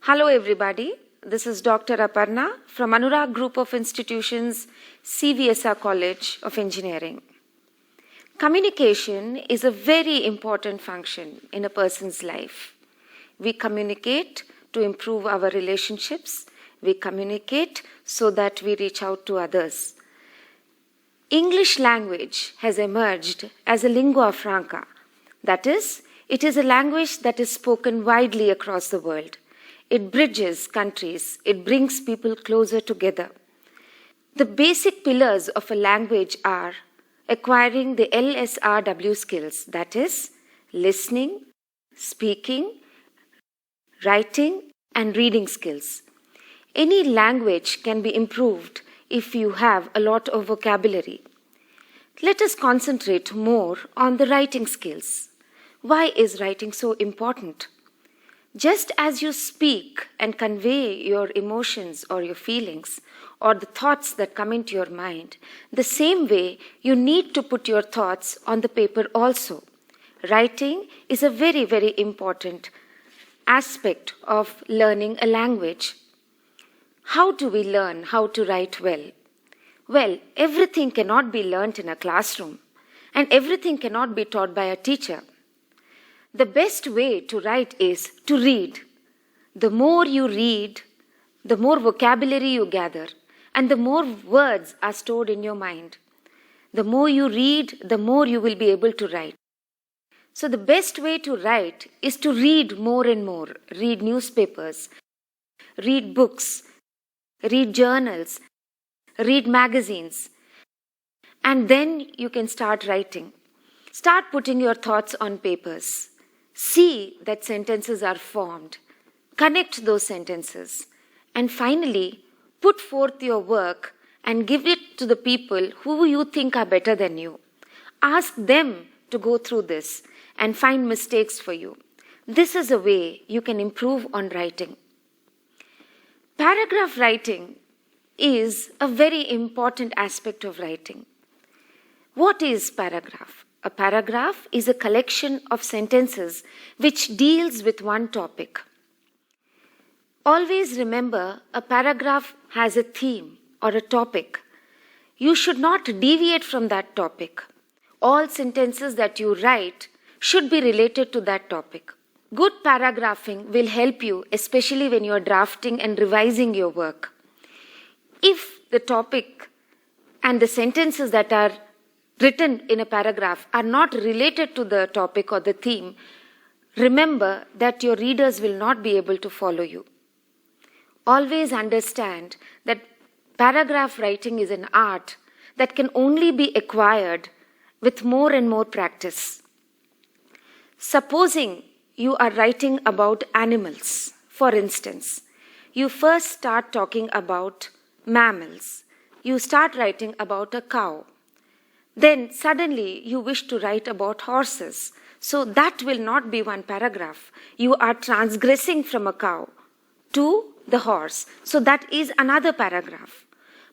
Hello everybody, this is Dr. Aparna from Anurag Group of Institutions, CVSR College of Engineering. Communication is a very important function in a person's life. We communicate to improve our relationships. We communicate so that we reach out to others. English language has emerged as a lingua franca. That is, it is a language that is spoken widely across the world. It bridges countries. It brings people closer together. The basic pillars of a language are acquiring the LSRW skills, that is, listening, speaking, writing, and reading skills. Any language can be improved if you have a lot of vocabulary. Let us concentrate more on the writing skills. Why is writing so important? Just as you speak and convey your emotions or your feelings or the thoughts that come into your mind, the same way you need to put your thoughts on the paper also. Writing is a very, very important aspect of learning a language. How do we learn how to write well? Well, everything cannot be learnt in a classroom, and everything cannot be taught by a teacher. The best way to write is to read. The more you read, the more vocabulary you gather, and the more words are stored in your mind. The more you read, the more you will be able to write. So the best way to write is to read more and more. Read newspapers, read books, read journals, read magazines, and then you can start writing. Start putting your thoughts on papers. See that sentences are formed. Connect those sentences. And finally, put forth your work and give it to the people who you think are better than you. Ask them to go through this and find mistakes for you. This is a way you can improve on writing. Paragraph writing is a very important aspect of writing. What is paragraph? A paragraph is a collection of sentences which deals with one topic. Always remember, a paragraph has a theme or a topic. You should not deviate from that topic. All sentences that you write should be related to that topic. Good paragraphing will help you, especially when you are drafting and revising your work. If the topic and the sentences that are written in a paragraph are not related to the topic or the theme, remember that your readers will not be able to follow you. Always understand that paragraph writing is an art that can only be acquired with more and more practice. Supposing you are writing about animals, for instance, you first start talking about mammals. You start writing about a cow. Then suddenly you wish to write about horses. So that will not be one paragraph. You are transgressing from a cow to the horse. So that is another paragraph.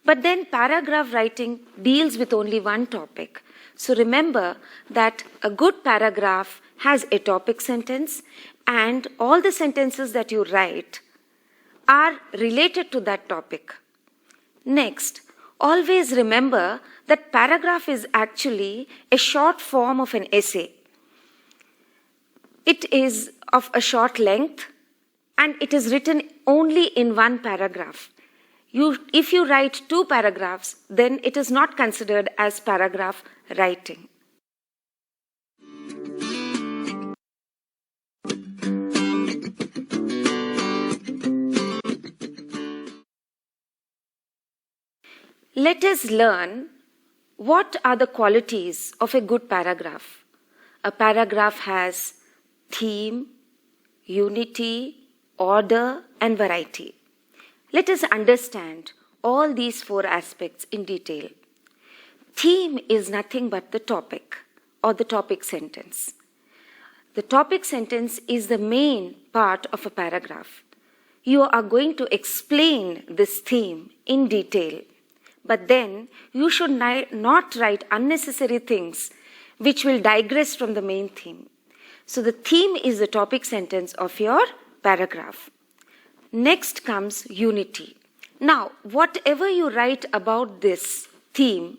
But then paragraph writing deals with only one topic. So remember that a good paragraph has a topic sentence, and all the sentences that you write are related to that topic. Next, always remember that paragraph is actually a short form of an essay. It is of a short length and it is written only in one paragraph. If you write two paragraphs, then it is not considered as paragraph writing. Let us learn what are the qualities of a good paragraph. A paragraph has theme, unity, order, and variety. Let us understand all these four aspects in detail. Theme is nothing but the topic or the topic sentence. The topic sentence is the main part of a paragraph. You are going to explain this theme in detail. But then you should not write unnecessary things which will digress from the main theme. So the theme is the topic sentence of your paragraph. Next comes unity. Now, whatever you write about this theme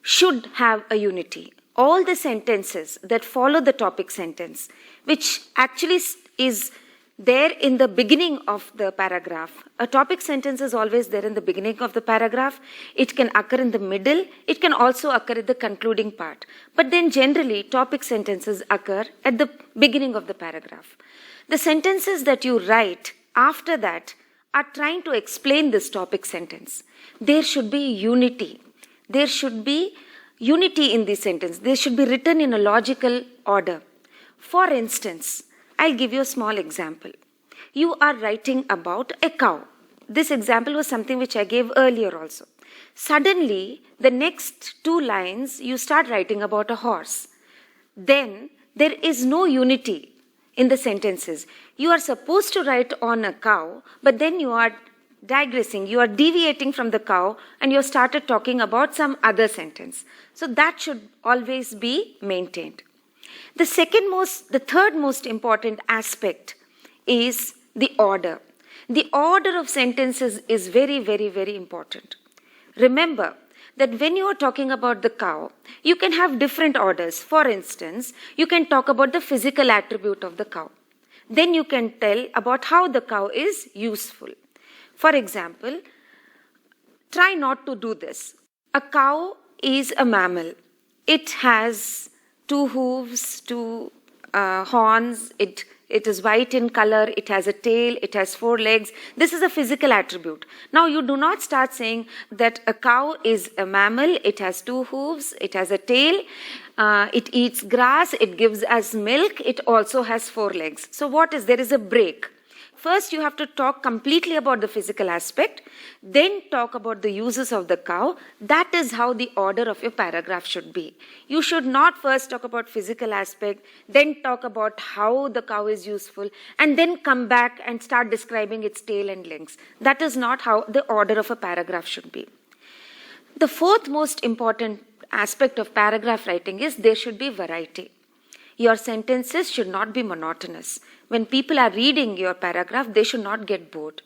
should have a unity. All the sentences that follow the topic sentence, which actually is there in the beginning of the paragraph. A topic sentence is always there in the beginning of the paragraph. It can occur in the middle. It can also occur at the concluding part. But then generally, topic sentences occur at the beginning of the paragraph. The sentences that you write after that are trying to explain this topic sentence. There should be unity. There should be unity in this sentence. They should be written in a logical order. For instance, I'll give you a small example. You are writing about a cow. This example was something which I gave earlier also. Suddenly, the next 2 lines, you start writing about a horse. Then, there is no unity in the sentences. You are supposed to write on a cow, but then you are digressing, you are deviating from the cow, and you started talking about some other sentence. So that should always be maintained. The third most important aspect is the order. The order of sentences is very, very, very important. Remember that when you are talking about the cow, you can have different orders. For instance, you can talk about the physical attribute of the cow. Then you can tell about how the cow is useful. For example, try not to do this. A cow is a mammal. It has 2 hooves, 2 horns, it is white in color, it has a tail, it has 4 legs. This is a physical attribute. Now you do not start saying that a cow is a mammal, it has 2 hooves, it has a tail, it eats grass, it gives us milk, it also has 4 legs. So there is a break. First, you have to talk completely about the physical aspect, then talk about the uses of the cow. That is how the order of your paragraph should be. You should not first talk about physical aspect, then talk about how the cow is useful, and then come back and start describing its tail and legs. That is not how the order of a paragraph should be. The fourth most important aspect of paragraph writing is there should be variety. Your sentences should not be monotonous. When people are reading your paragraph, they should not get bored.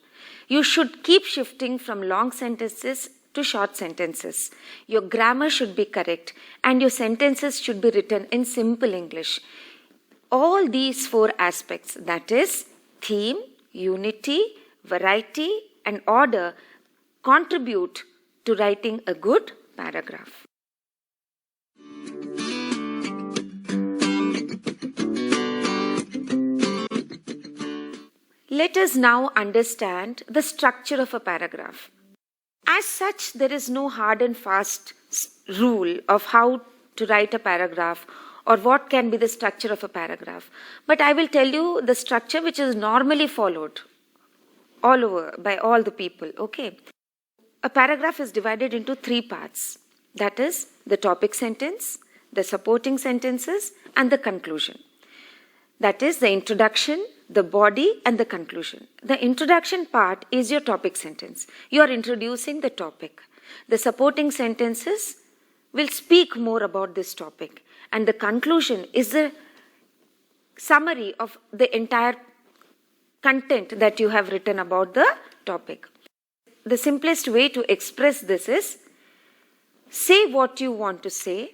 You should keep shifting from long sentences to short sentences. Your grammar should be correct, and your sentences should be written in simple English. All these 4 aspects, that is, theme, unity, variety, and order, contribute to writing a good paragraph. Let us now understand the structure of a paragraph. As such, there is no hard and fast rule of how to write a paragraph or what can be the structure of a paragraph. But I will tell you the structure which is normally followed all over by all the people. Okay. A paragraph is divided into 3 parts. That is the topic sentence, the supporting sentences, and the conclusion. That is the introduction, the body, and the conclusion. The introduction part is your topic sentence. You are introducing the topic. The supporting sentences will speak more about this topic. And the conclusion is the summary of the entire content that you have written about the topic. The simplest way to express this is say what you want to say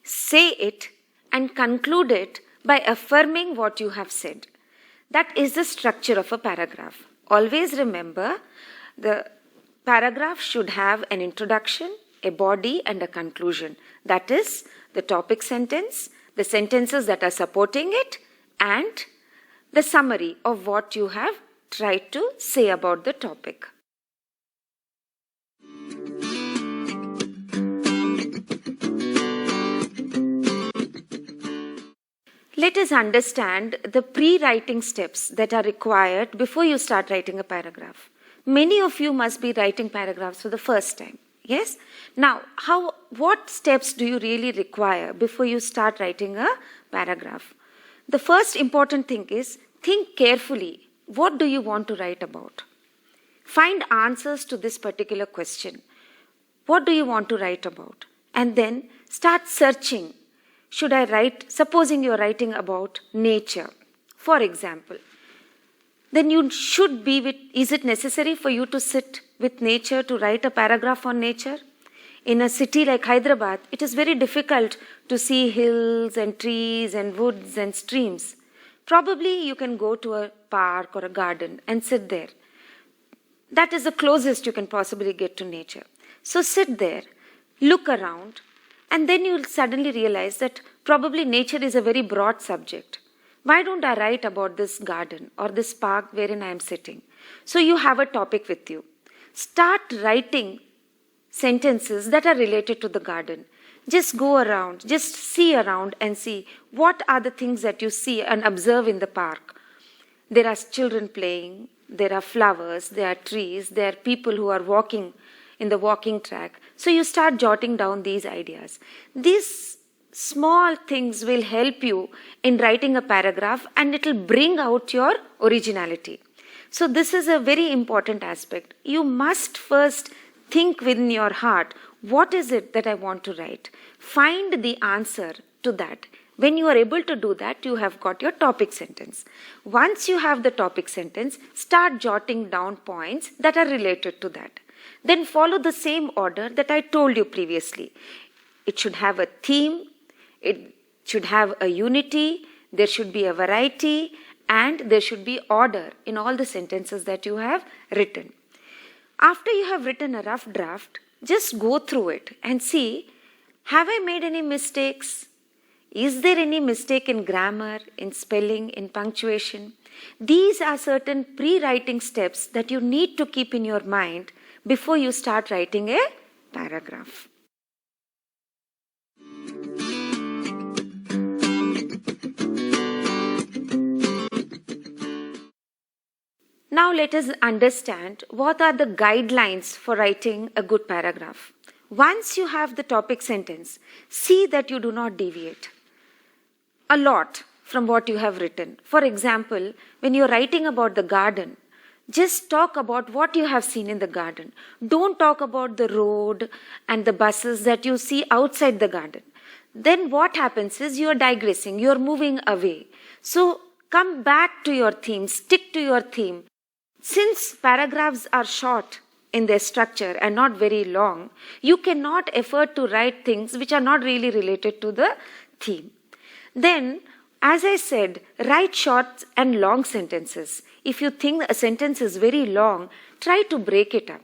it, and conclude it by affirming what you have said. That is the structure of a paragraph. Always remember, the paragraph should have an introduction, a body, and a conclusion. That is the topic sentence, the sentences that are supporting it, and the summary of what you have tried to say about the topic. Let us understand the pre-writing steps that are required before you start writing a paragraph. Many of you must be writing paragraphs for the first time. Yes? Now, what steps do you really require before you start writing a paragraph? The first important thing is think carefully. What do you want to write about? Find answers to this particular question. What do you want to write about? And then start searching. Supposing you're writing about nature, for example, then you should be with, is it necessary for you to sit with nature to write a paragraph on nature? In a city like Hyderabad, it is very difficult to see hills and trees and woods and streams. Probably you can go to a park or a garden and sit there. That is the closest you can possibly get to nature. So sit there, look around, and then you'll suddenly realize that probably nature is a very broad subject. Why don't I write about this garden or this park wherein I am sitting? So you have a topic with you. Start writing sentences that are related to the garden. Just go around, just see around and see what are the things that you see and observe in the park. There are children playing, there are flowers, there are trees, there are people who are walking in the walking track. So you start jotting down these ideas. These small things will help you in writing a paragraph and it will bring out your originality. So this is a very important aspect. You must first think within your heart, what is it that I want to write? Find the answer to that. When you are able to do that, you have got your topic sentence. Once you have the topic sentence, start jotting down points that are related to that. Then follow the same order that I told you previously. It should have a theme, it should have a unity, there should be a variety, and there should be order in all the sentences that you have written. After you have written a rough draft, just go through it and see, have I made any mistakes? Is there any mistake in grammar, in spelling, in punctuation? These are certain pre-writing steps that you need to keep in your mind before you start writing a paragraph. Now let us understand what are the guidelines for writing a good paragraph. Once you have the topic sentence, see that you do not deviate a lot from what you have written. For example, when you're writing about the garden, just talk about what you have seen in the garden. Don't talk about the road and the buses that you see outside the garden. Then what happens is you're digressing, you're moving away. So come back to your theme, stick to your theme. Since paragraphs are short in their structure and not very long, you cannot afford to write things which are not really related to the theme. Then, as I said, write short and long sentences. If you think a sentence is very long, try to break it up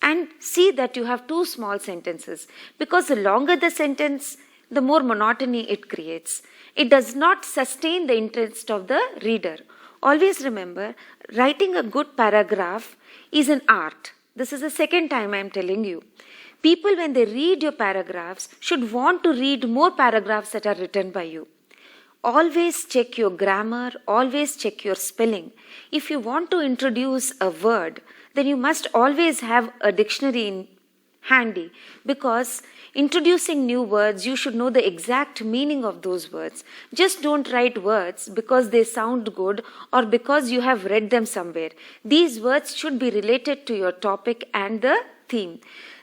and see that you have two small sentences, because the longer the sentence, the more monotony it creates. It does not sustain the interest of the reader. Always remember, writing a good paragraph is an art. This is the second time I am telling you. People, when they read your paragraphs, should want to read more paragraphs that are written by you. Always check your grammar, always check your spelling. If you want to introduce a word, then you must always have a dictionary handy, because introducing new words, you should know the exact meaning of those words. Just don't write words because they sound good or because you have read them somewhere. These words should be related to your topic and the theme.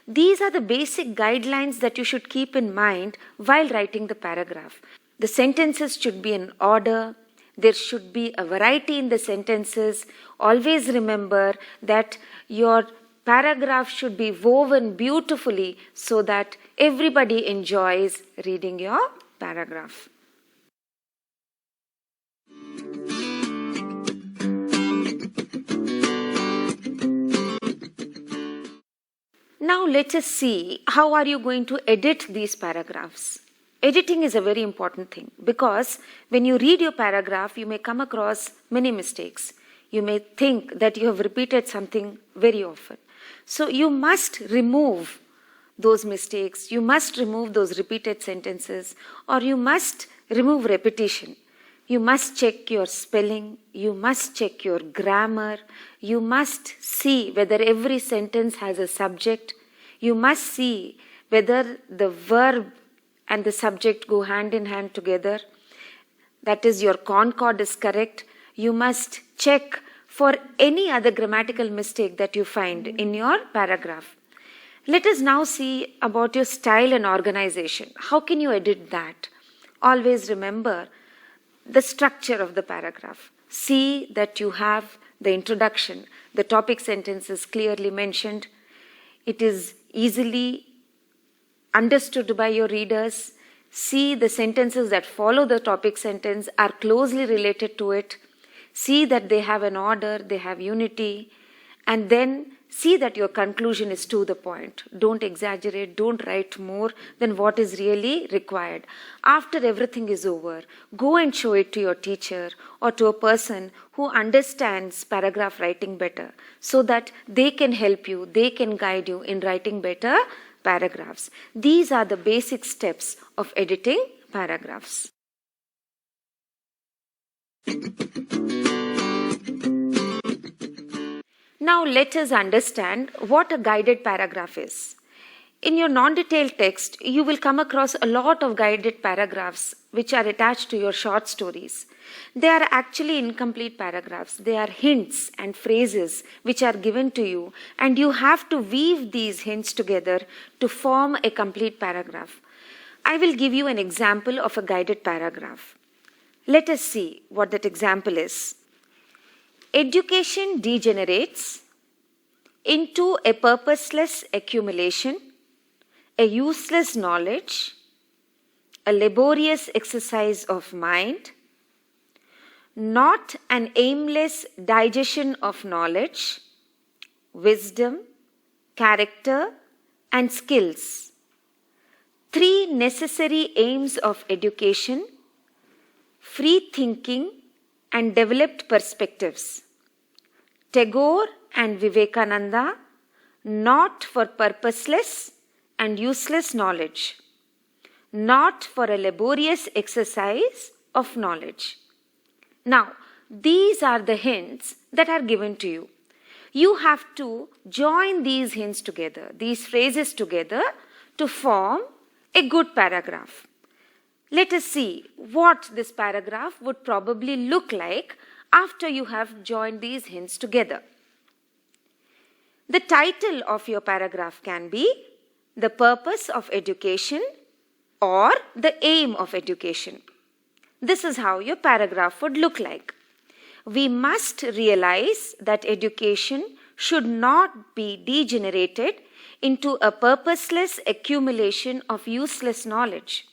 These are the basic guidelines that you should keep in mind while writing the paragraph. The sentences should be in order. There should be a variety in the sentences. Always remember that your paragraph should be woven beautifully so that everybody enjoys reading your paragraph. Now let us see how are you going to edit these paragraphs. Editing is a very important thing, because when you read your paragraph, you may come across many mistakes. You may think that you have repeated something very often. So you must remove those mistakes, you must remove those repeated sentences, or you must remove repetition. You must check your spelling, you must check your grammar, you must see whether every sentence has a subject, you must see whether the verb and the subject go hand in hand together. That is, your concord is correct. You must check for any other grammatical mistake that you find in your paragraph. Let us now see about your style and organization. How can you edit that? Always remember the structure of the paragraph. See that you have the introduction, the topic sentence is clearly mentioned. It is easily understood by your readers. See, the sentences that follow the topic sentence are closely related to it. See that they have an order, they have unity, and then see that your conclusion is to the point. Don't exaggerate, don't write more than what is really required. After everything is over, go and show it to your teacher or to a person who understands paragraph writing better, so that they can help you, they can guide you in writing better paragraphs. These are the basic steps of editing paragraphs. Now let us understand what a guided paragraph is. In your non-detailed text, you will come across a lot of guided paragraphs which are attached to your short stories. They are actually incomplete paragraphs. They are hints and phrases which are given to you, and you have to weave these hints together to form a complete paragraph. I will give you an example of a guided paragraph. Let us see what that example is. Education degenerates into a purposeless accumulation, a useless knowledge, a laborious exercise of mind, not an aimless digestion of knowledge, wisdom, character, and skills. 3 necessary aims of education: free thinking and developed perspectives. Tagore and Vivekananda, not for purposeless and useless knowledge, not for a laborious exercise of knowledge. Now, these are the hints that are given to you. You have to join these hints together, these phrases together, to form a good paragraph. Let us see what this paragraph would probably look like after you have joined these hints together. The title of your paragraph can be The Purpose of Education or The Aim of Education. This is how your paragraph would look like. We must realize that education should not be degenerated into a purposeless accumulation of useless knowledge.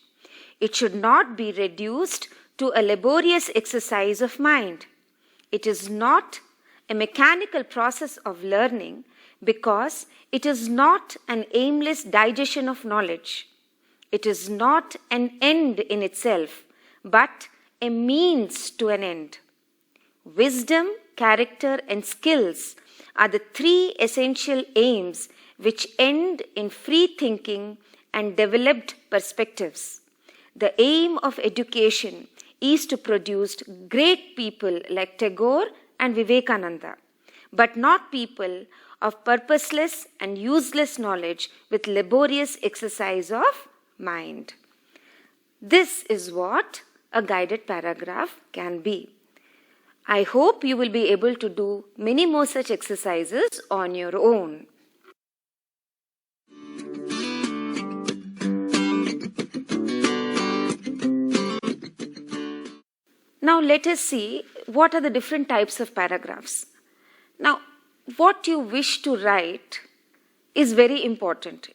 It should not be reduced to a laborious exercise of mind. It is not a mechanical process of learning because it is not an aimless digestion of knowledge. It is not an end in itself, but a means to an end. Wisdom, character, and skills are the 3 essential aims which end in free thinking and developed perspectives. The aim of education is to produce great people like Tagore and Vivekananda, but not people of purposeless and useless knowledge with laborious exercise of mind. This is what a guided paragraph can be. I hope you will be able to do many more such exercises on your own. Now let us see what are the different types of paragraphs. Now, what you wish to write is very important.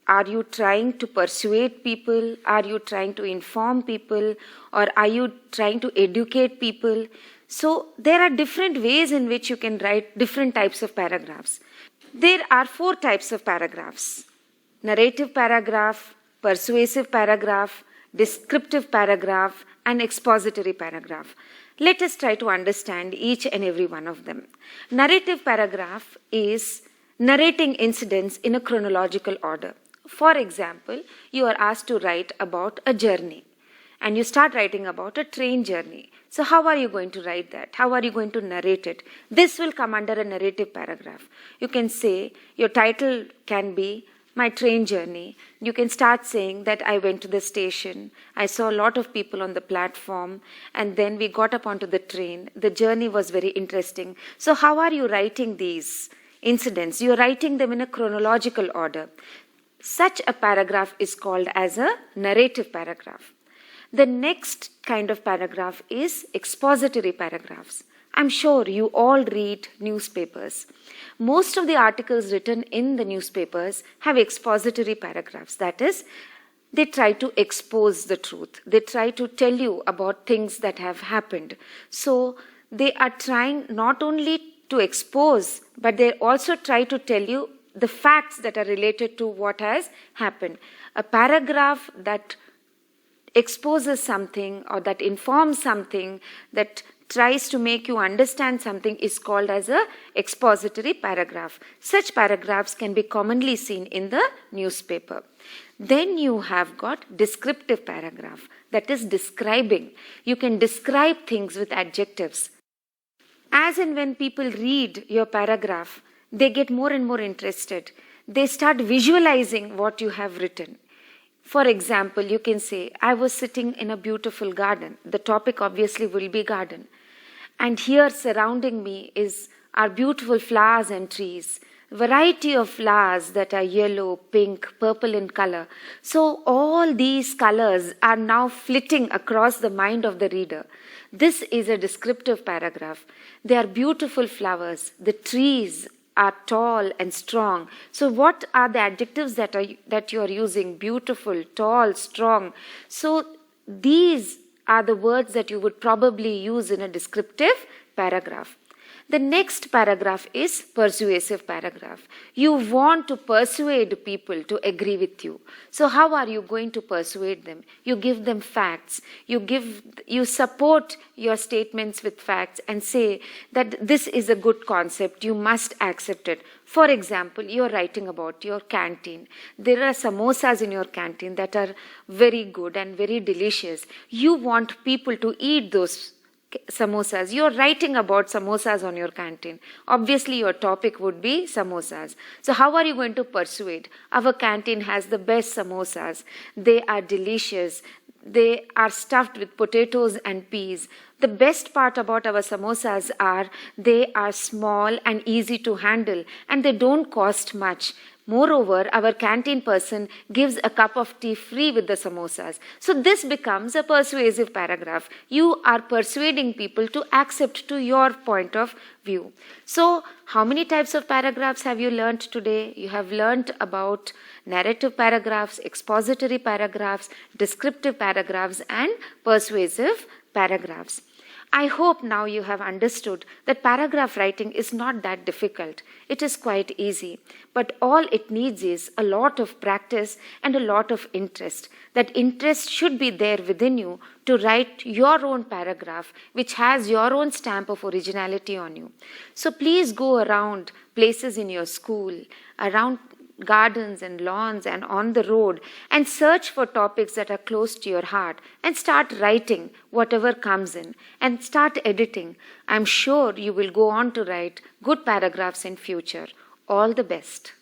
Are you trying to persuade people? Are you trying to inform people? Or are you trying to educate people? So there are different ways in which you can write different types of paragraphs. There are 4 types of paragraphs: narrative paragraph, persuasive paragraph, descriptive paragraph, and expository paragraph. Let us try to understand each and every one of them. Narrative paragraph is narrating incidents in a chronological order. For example, you are asked to write about a journey and you start writing about a train journey. So how are you going to write that? How are you going to narrate it? This will come under a narrative paragraph. You can say, your title can be My Train Journey. You can start saying that I went to the station, I saw a lot of people on the platform, and then we got up onto the train. The journey was very interesting. So how are you writing these incidents? You are writing them in a chronological order. Such a paragraph is called as a narrative paragraph. The next kind of paragraph is expository paragraphs. I'm sure you all read newspapers. Most of the articles written in the newspapers have expository paragraphs. That is, they try to expose the truth. They try to tell you about things that have happened. So they are trying not only to expose, but they also try to tell you the facts that are related to what has happened. A paragraph that exposes something or that informs something, that tries to make you understand something, is called as a expository paragraph. Such paragraphs can be commonly seen in the newspaper. Then you have got descriptive paragraph, that is describing. You can describe things with adjectives. As and when people read your paragraph, they get more and more interested. They start visualizing what you have written. For example, you can say, I was sitting in a beautiful garden. The topic obviously will be garden. And here surrounding me are beautiful flowers and trees. Variety of flowers that are yellow, pink, purple in color. So all these colors are now flitting across the mind of the reader. This is a descriptive paragraph. They are beautiful flowers. The trees are tall and strong. So what are the adjectives that you are using? Beautiful, tall, strong. So these are the words that you would probably use in a descriptive paragraph. The next paragraph is persuasive paragraph. You want to persuade people to agree with you. So how are you going to persuade them? You give them facts. You support your statements with facts and say that this is a good concept. You must accept it. For example, you are writing about your canteen. There are samosas in your canteen that are very good and very delicious. You want people to eat those samosas. You're writing about samosas on your canteen. Obviously, your topic would be samosas. So how are you going to persuade? Our canteen has the best samosas. They are delicious. They are stuffed with potatoes and peas. The best part about our samosas are they are small and easy to handle, and they don't cost much. Moreover, our canteen person gives a cup of tea free with the samosas. So this becomes a persuasive paragraph. You are persuading people to accept to your point of view. So how many types of paragraphs have you learned today? You have learned about narrative paragraphs, expository paragraphs, descriptive paragraphs, and persuasive paragraphs. I hope now you have understood that paragraph writing is not that difficult. It is quite easy. But all it needs is a lot of practice and a lot of interest. That interest should be there within you to write your own paragraph, which has your own stamp of originality on you. So please go around places in your school, around gardens and lawns and on the road, and search for topics that are close to your heart and start writing whatever comes in and start editing. I'm sure you will go on to write good paragraphs in future. All the best.